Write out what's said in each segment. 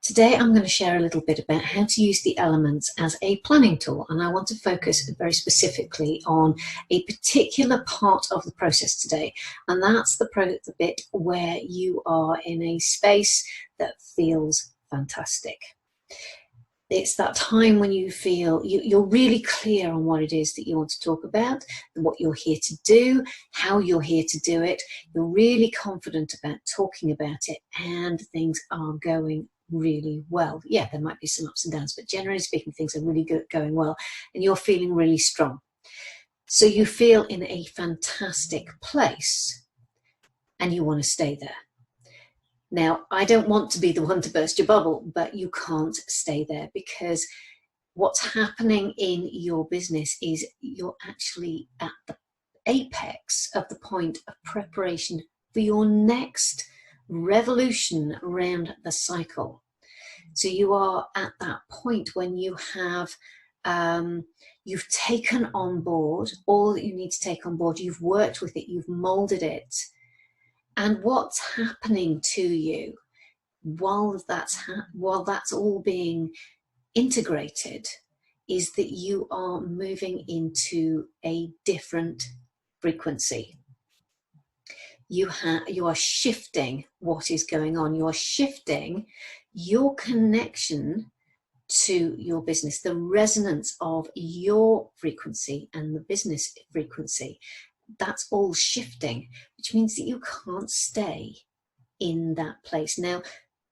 Today I'm going to share a little bit about how to use the elements as a planning tool, and I want to focus very specifically on a particular part of the process today, and that's the bit where you are in a space that feels fantastic. It's that time when you feel you're really clear on what it is that you want to talk about, what you're here to do, how you're here to do it. You're really confident about talking about it, and things are going really well. Yeah, there might be some ups and downs, but generally speaking, things are really good, going well, and you're feeling really strong. So you feel in a fantastic place, and you want to stay there. Now, I don't want to be the one to burst your bubble, but you can't stay there, because what's happening in your business is you're actually at the apex of the point of preparation for your next revolution around the cycle. So you are at that point when you have you've taken on board all that you need to take on board. You've worked with it, you've molded it, and what's happening to you while that's all being integrated is that you are moving into a different frequency. You are shifting what is going on. You are shifting your connection to your business, the resonance of your frequency and the business frequency. That's all shifting, which means that you can't stay in that place. Now,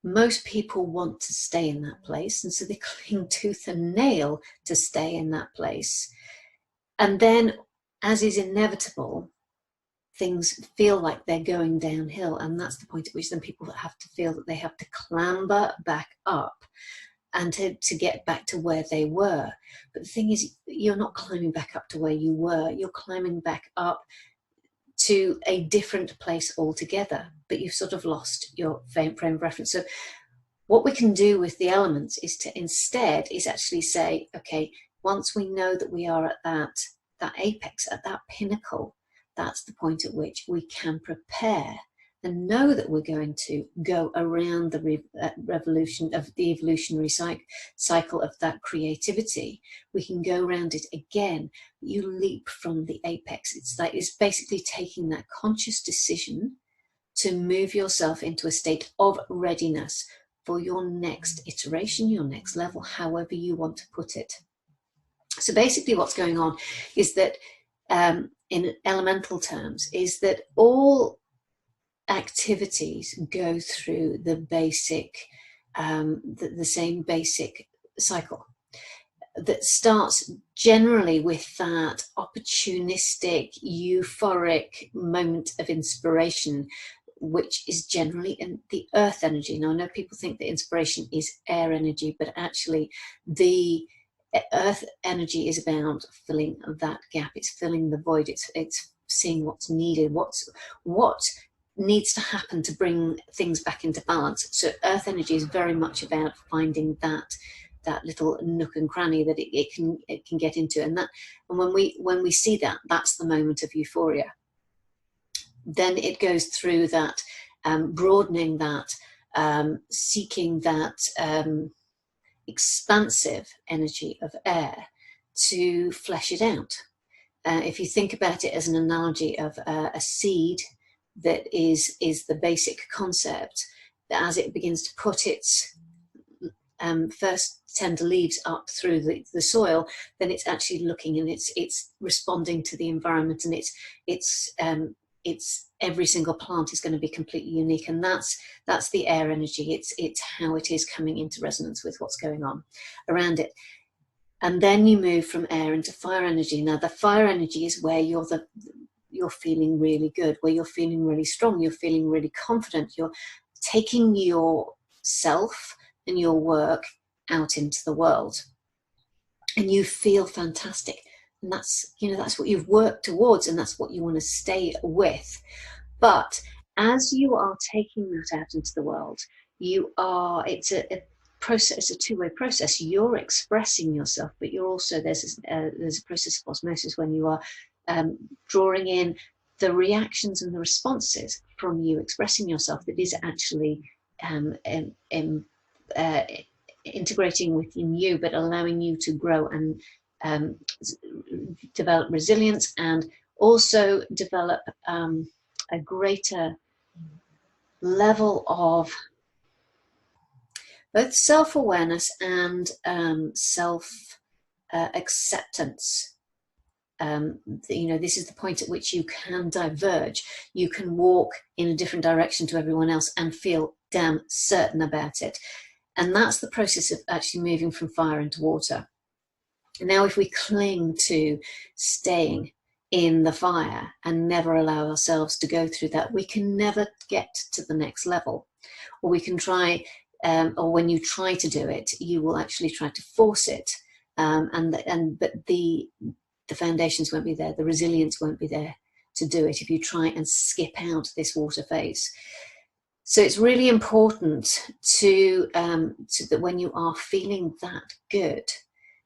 most people want to stay in that place, and so they cling tooth and nail to stay in that place. And then, as is inevitable, things feel like they're going downhill, and that's the point at which then people have to feel that they have to clamber back up and to get back to where they were. But the thing is, you're not climbing back up to where you were, you're climbing back up to a different place altogether, but you've sort of lost your frame of reference. So what we can do with the elements is to instead actually say, okay, once we know that we are at that apex, at that pinnacle, that's the point at which we can prepare and know that we're going to go around the revolution of the evolutionary cycle of that creativity. We can go around it again. You leap from the apex. It's basically taking that conscious decision to move yourself into a state of readiness for your next iteration, your next level, however you want to put it. So basically what's going on is that in elemental terms is that all activities go through the basic, the same basic cycle that starts generally with that opportunistic, euphoric moment of inspiration, which is generally in the earth energy. Now, I know people think that inspiration is air energy, but actually the earth energy is about filling that gap. It's filling the void. It's seeing what's needed, what needs to happen to bring things back into balance. So earth energy is very much about finding that little nook and cranny that it can get into, and when we see that, that's the moment of euphoria. Then it goes through that broadening, that seeking that expansive energy of air to flesh it out. If you think about it as an analogy of a seed that is the basic concept, that as it begins to put its first tender leaves up through the soil, then it's actually looking and it's responding to the environment, and it's every single plant is going to be completely unique, and that's the air energy. It's how it is coming into resonance with what's going on around it. And then you move from air into fire energy. Now the fire energy is where you're feeling really good, where you're feeling really strong, you're feeling really confident, you're taking yourself and your work out into the world, and you feel fantastic. And that's what you've worked towards, and that's what you want to stay with. But as you are taking that out into the world, it's a process, it's a two-way process. You're expressing yourself, but you're also, there's a process of osmosis when you are drawing in the reactions and the responses from you expressing yourself that is actually integrating within you, but allowing you to grow and develop resilience, and also develop a greater level of both self-awareness and self-acceptance. This is the point at which you can diverge. You can walk in a different direction to everyone else and feel damn certain about it. And that's the process of actually moving from fire into water. Now, if we cling to staying in the fire and never allow ourselves to go through that, we can never get to the next level. Or we can try, or when you try to do it, you will actually try to force it. But the foundations won't be there, the resilience won't be there to do it if you try and skip out this water phase. So it's really important to that when you are feeling that good,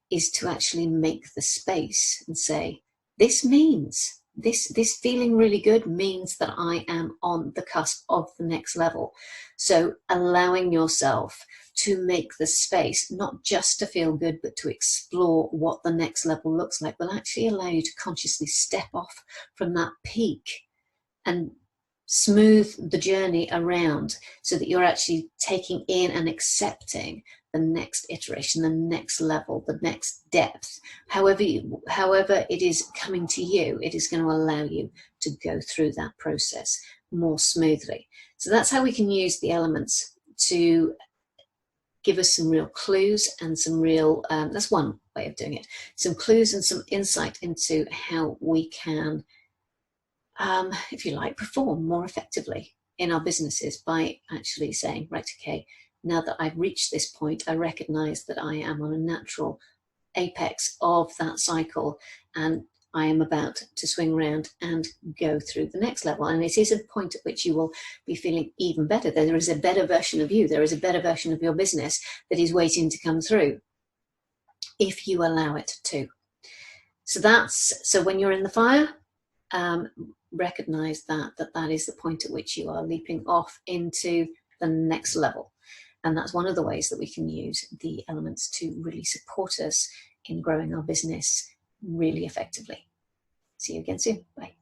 is to actually make the space and say, this means, this feeling really good means that I am on the cusp of the next level. So allowing yourself to make the space, not just to feel good, but to explore what the next level looks like, will actually allow you to consciously step off from that peak and smooth the journey around, so that you're actually taking in and accepting the next iteration, the next level, the next depth. However it is coming to you, it is going to allow you to go through that process more smoothly. So that's how we can use the elements to give us some real clues and some real, that's one way of doing it, some clues and some insight into how we can, if you like, perform more effectively in our businesses by actually saying, right, okay, now that I've reached this point, I recognize that I am on a natural apex of that cycle, and I am about to swing around and go through the next level. And it is a point at which you will be feeling even better. There is a better version of you. There is a better version of your business that is waiting to come through if you allow it to. So when you're in the fire, recognize that is the point at which you are leaping off into the next level. And that's one of the ways that we can use the elements to really support us in growing our business really effectively. See you again soon. Bye.